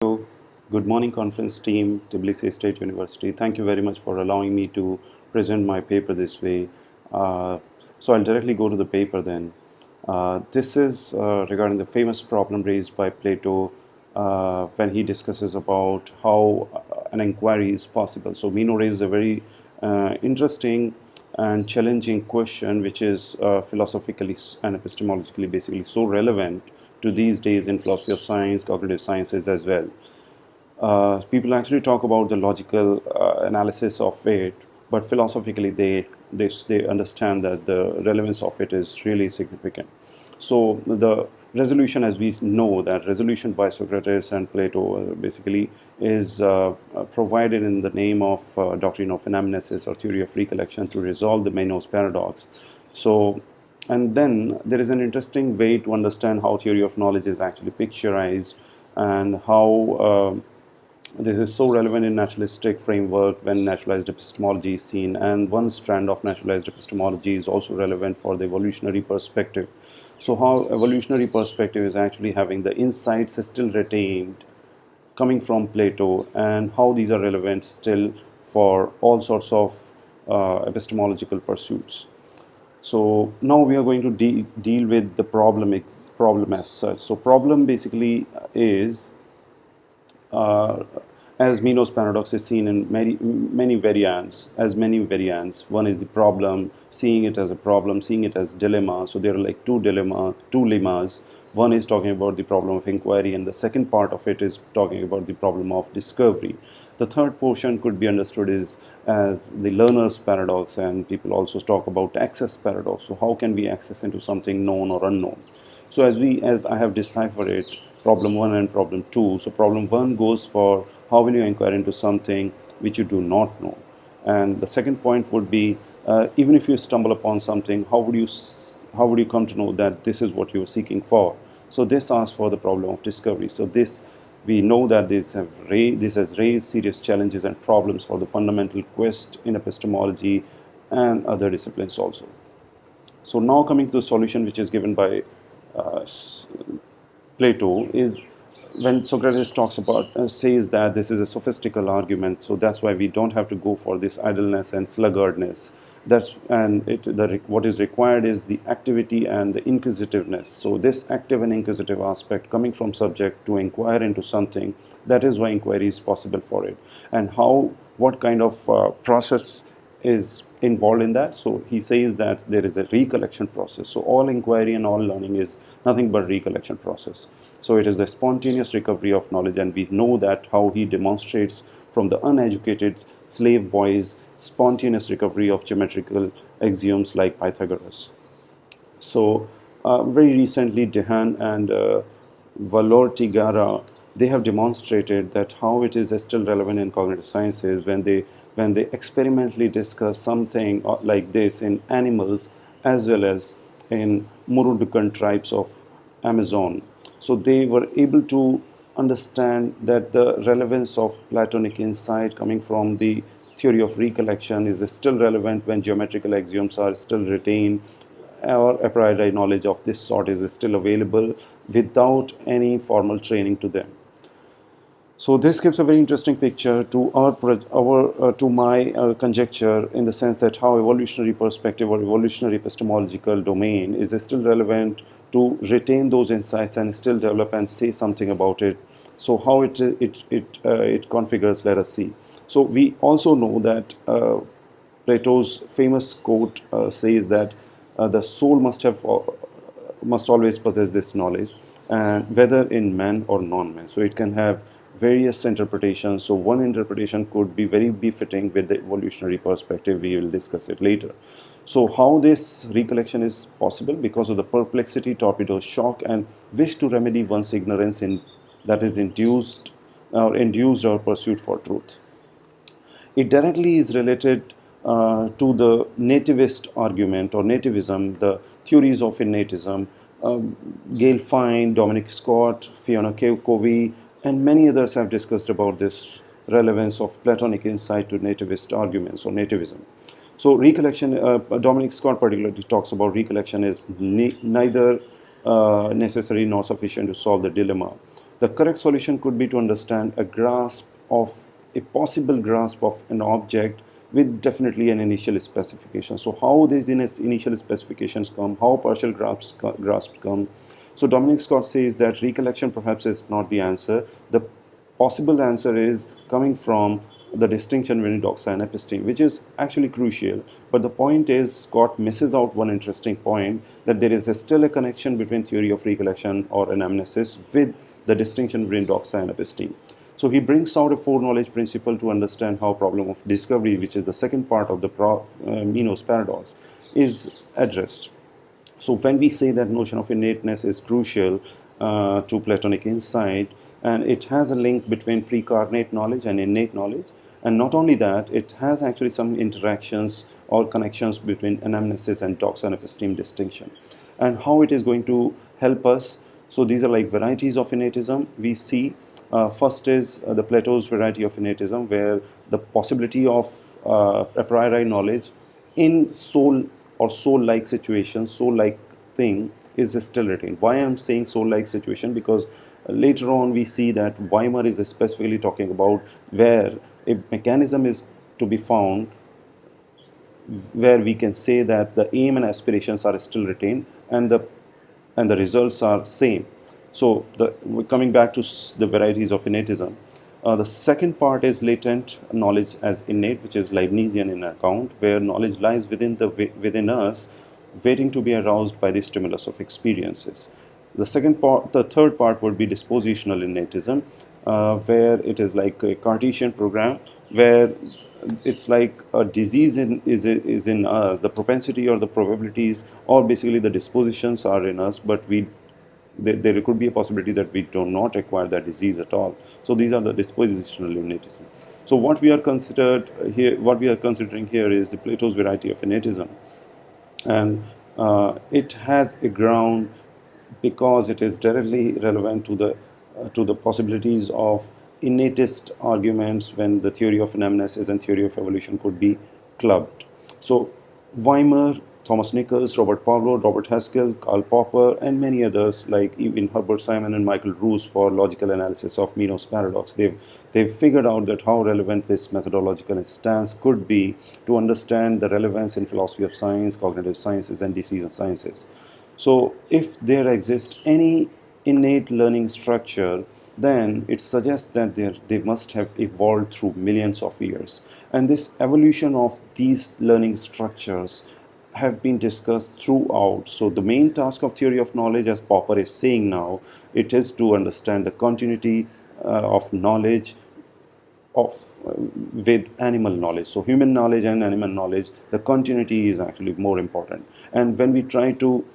So, good morning, conference team, Tbilisi State University. Thank you very much for allowing me to present my paper this way. So, I'll directly go to the paper then. This is regarding the famous problem raised by Plato when he discusses about how an inquiry is possible. So, Meno raised a very interesting and challenging question, which is philosophically and epistemologically basically so relevant to these days in philosophy of science, cognitive sciences as well. People actually talk about the logical analysis of it, but philosophically they understand that the relevance of it is really significant. So the resolution, as we know, that resolution by Socrates and Plato basically is provided in the name of doctrine of anamnesis or theory of recollection to resolve the Meno's paradox. So, and then there is an interesting way to understand how theory of knowledge is actually picturized and how this is so relevant in naturalistic framework when naturalized epistemology is seen, and one strand of naturalized epistemology is also relevant for the evolutionary perspective. So how evolutionary perspective is actually having the insights still retained coming from Plato, and how these are relevant still for all sorts of epistemological pursuits. So now we are going to deal with the problem as such. So problem basically is uh, as Meno's paradox is seen in many variants, as many variants. One is the problem, seeing it as a problem, seeing it as dilemma. So there are like two lemmas. One is talking about the problem of inquiry, and the second part of it is talking about the problem of discovery. The third portion could be understood as the learner's paradox, and people also talk about access paradox. So how can we access into something known or unknown? So as I have deciphered it, problem 1 and problem 2. So problem 1 goes for how will you inquire into something which you do not know, and the second point would be even if you stumble upon something, how would you come to know that this is what you are seeking for? So this asks for the problem of discovery. So this, we know that this has raised serious challenges and problems for the fundamental quest in epistemology and other disciplines also. So now coming to the solution which is given by uh, Plato is when Socrates talks about says that this is a sophistical argument, so that's why we don't have to go for this idleness and sluggardness. What is required is the activity and the inquisitiveness. So this active and inquisitive aspect coming from subject to inquire into something, that is why inquiry is possible for it. And what kind of process is involved in that? So he says that there is a recollection process. So all inquiry and all learning is nothing but recollection process. So it is the spontaneous recovery of knowledge, and we know that how he demonstrates from the uneducated slave boys spontaneous recovery of geometrical axioms like Pythagoras. So very recently, Dehaene and Valortigara, they have demonstrated that how it is still relevant in cognitive sciences when they experimentally discuss something like this in animals as well as in Murudukan tribes of Amazon. So they were able to understand that the relevance of Platonic insight coming from the theory of recollection is still relevant when geometrical axioms are still retained, or a priori knowledge of this sort is still available without any formal training to them. So this gives a very interesting picture to to my conjecture, in the sense that how evolutionary perspective or evolutionary epistemological domain is still relevant to retain those insights and still develop and say something about it. So how it configures, let us see. So we also know that Plato's famous quote says that the soul must always possess this knowledge, and whether in man or non-man. So it can have various interpretations. So one interpretation could be very befitting with the evolutionary perspective. We will discuss it later. So how this recollection is possible? Because of the perplexity, torpedo shock, and wish to remedy one's ignorance in that is induced or pursuit for truth. It directly is related to the nativist argument or nativism, the theories of innatism. Gail Fine, Dominic Scott, Fiona Covey, and many others have discussed about this relevance of Platonic insight to nativist arguments or nativism. So recollection, Dominic Scott particularly talks about recollection is neither necessary nor sufficient to solve the dilemma. The correct solution could be to understand a possible grasp of an object with definitely an initial specification. So how these initial specifications come, how partial grasps come. So Dominic Scott says that recollection perhaps is not the answer. The possible answer is coming from the distinction between doxa and episteme, which is actually crucial. But the point is, Scott misses out one interesting point, that there is still a connection between theory of recollection or anamnesis with the distinction between doxa and episteme. So he brings out a foreknowledge principle to understand how problem of discovery, which is the second part of the Minos paradox, is addressed. So when we say that notion of innateness is crucial to Platonic insight, and it has a link between precarnate knowledge and innate knowledge, and not only that, it has actually some interactions or connections between anamnesis and doxa and episteme distinction, and how it is going to help us. So these are like varieties of innatism we see. First is the Plato's variety of innatism, where the possibility of a priori knowledge in soul or soul-like situation, soul-like thing is still retained. Why I'm saying soul-like situation? Because later on we see that Weimar is specifically talking about where a mechanism is to be found where we can say that the aim and aspirations are still retained and the results are same. So coming back to the varieties of innatism, the second part is latent knowledge as innate, which is Leibnizian in account, where knowledge lies within us, waiting to be aroused by the stimulus of experiences. The third part would be dispositional innatism, where it is like a Cartesian program, where it's like a disease is in us. The propensity or the probabilities or basically the dispositions are in us, but there could be a possibility that we do not acquire that disease at all. So these are the dispositional innatism. So what we are considering here is the Plato's variety of innatism, and it has a ground because it is directly relevant to the possibilities of innatist arguments when the theory of anamnesis and theory of evolution could be clubbed. So Weimar, Thomas Nichols, Robert Pavlov, Robert Haskell, Karl Popper, and many others like even Herbert Simon and Michael Roos for logical analysis of Minos paradox. They've figured out that how relevant this methodological stance could be to understand the relevance in philosophy of science, cognitive sciences, and decision sciences. So if there exists any innate learning structure, then it suggests that they must have evolved through millions of years. And this evolution of these learning structures have been discussed throughout. So the main task of theory of knowledge, as Popper is saying now, it is to understand the continuity of knowledge of with animal knowledge. So human knowledge and animal knowledge, the continuity is actually more important. And when we try to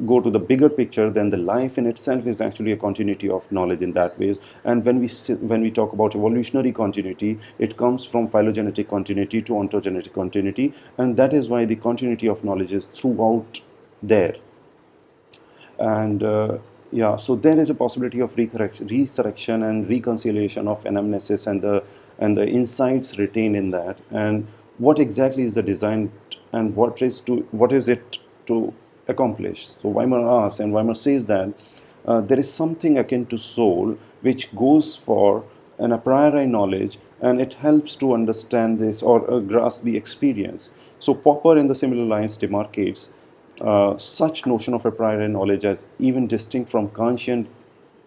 go to the bigger picture, then the life in itself is actually a continuity of knowledge in that ways. And when we talk about evolutionary continuity, it comes from phylogenetic continuity to ontogenetic continuity, and that is why the continuity of knowledge is throughout there. And yeah, so there is a possibility of resurrection and reconciliation of anamnesis and the insights retained in that, and what exactly is the design and what is it to accomplish. So Weimar asks, and Weimar says that there is something akin to soul which goes for an a priori knowledge, and it helps to understand this or grasp the experience. So Popper in the similar lines demarcates such notion of a priori knowledge as even distinct from conscient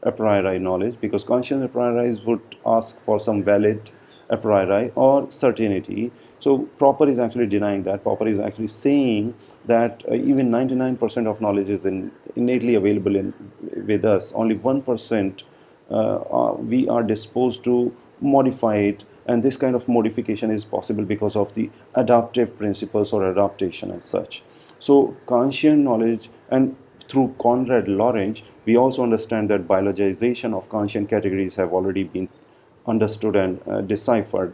a priori knowledge, because conscient a priori would ask for some valid a priori or certainty. So Popper is actually denying that. Popper is actually saying that even 99% of knowledge is innately available with us. Only 1% we are disposed to modify it, and this kind of modification is possible because of the adaptive principles or adaptation as such. So conscient knowledge, and through Konrad Lorenz, we also understand that biologization of conscient categories have already been understood and deciphered.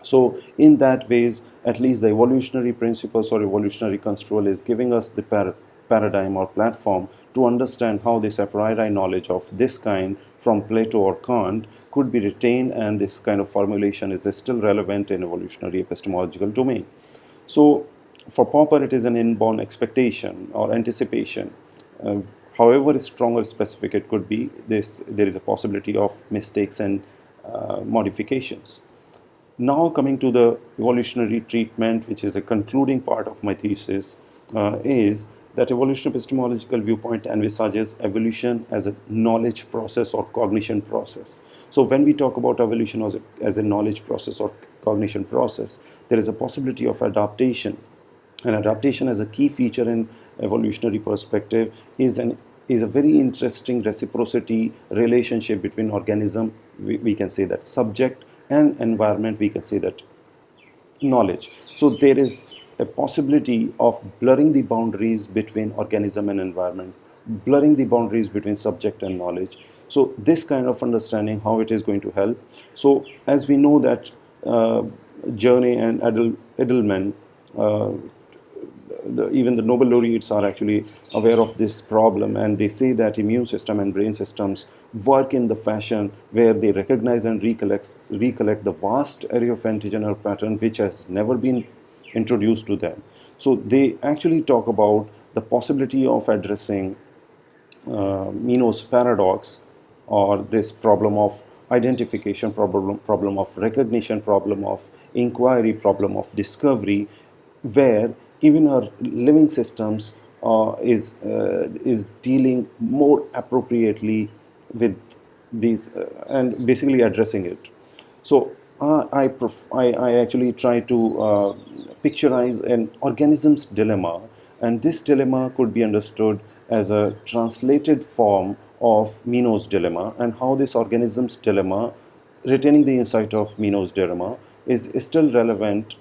So in that ways, at least the evolutionary principles or evolutionary construal is giving us the paradigm or platform to understand how this a priori knowledge of this kind from Plato or Kant could be retained, and this kind of formulation is still relevant in evolutionary epistemological domain. So for Popper, it is an inborn expectation or anticipation. however strong or specific it could be, there is a possibility of mistakes and modifications. Now, coming to the evolutionary treatment, which is a concluding part of my thesis, is that evolutionary epistemological viewpoint envisages evolution as a knowledge process or cognition process. So, when we talk about evolution as a knowledge process or cognition process, there is a possibility of adaptation. And adaptation as a key feature in evolutionary perspective is a very interesting reciprocity relationship between organism, we can say that subject, and environment, we can say that knowledge. So there is a possibility of blurring the boundaries between organism and environment, blurring the boundaries between subject and knowledge. So this kind of understanding, how it is going to help. So as we know that Journey and Edelman, uh, even the Nobel laureates are actually aware of this problem, and they say that immune system and brain systems work in the fashion where they recognize and recollect the vast array of antigener pattern which has never been introduced to them. So they actually talk about the possibility of addressing Mino's paradox, or this problem of identification, problem of recognition, problem of inquiry, problem of discovery, where even our living systems is dealing more appropriately with these and basically addressing it. So I actually try to picturize an organism's dilemma, and this dilemma could be understood as a translated form of Mino's dilemma, and how this organism's dilemma, retaining the insight of Mino's dilemma, is still relevant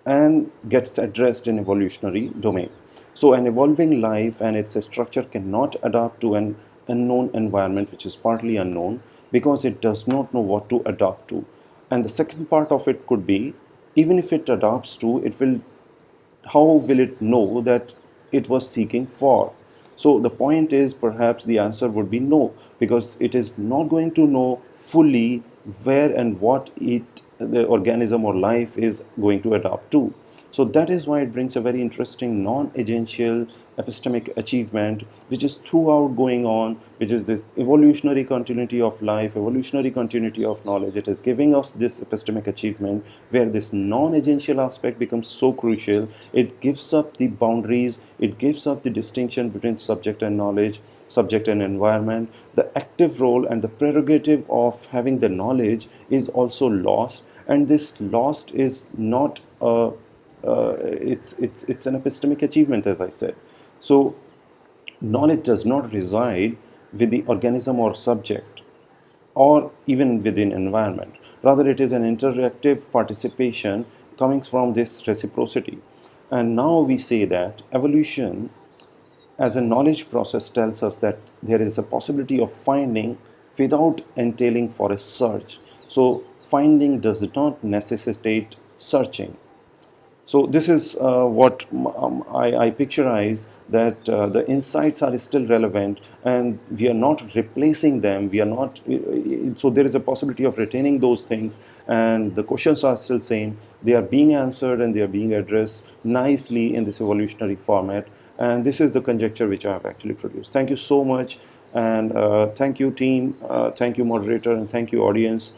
and gets addressed in evolutionary domain. So an evolving life and its structure cannot adapt to an unknown environment which is partly unknown, because it does not know what to adapt to. And the second part of it could be, even if it adapts to, it will, how will it know that it was seeking for? So the point is, perhaps the answer would be no, because it is not going to know fully where and what the organism or life is going to adapt to. So that is why it brings a very interesting non-agential epistemic achievement, which is throughout going on, which is this evolutionary continuity of life, evolutionary continuity of knowledge. It is giving us this epistemic achievement where this non-agential aspect becomes so crucial. It gives up the boundaries, it gives up the distinction between subject and knowledge, subject and environment. The active role and the prerogative of having the knowledge is also lost, and this lost is not a it's an epistemic achievement, as I said. So knowledge does not reside with the organism or subject, or even within environment. Rather, it is an interactive participation coming from this reciprocity. And now we say that evolution as a knowledge process tells us that there is a possibility of finding without entailing for a search. So finding does not necessitate searching. So this is what I picturize, that the insights are still relevant and we are not replacing them. We are not, so there is a possibility of retaining those things, and the questions are still same. They are being answered and they are being addressed nicely in this evolutionary format. And this is the conjecture which I have actually produced. Thank you so much, and thank you team, thank you moderator, and thank you audience.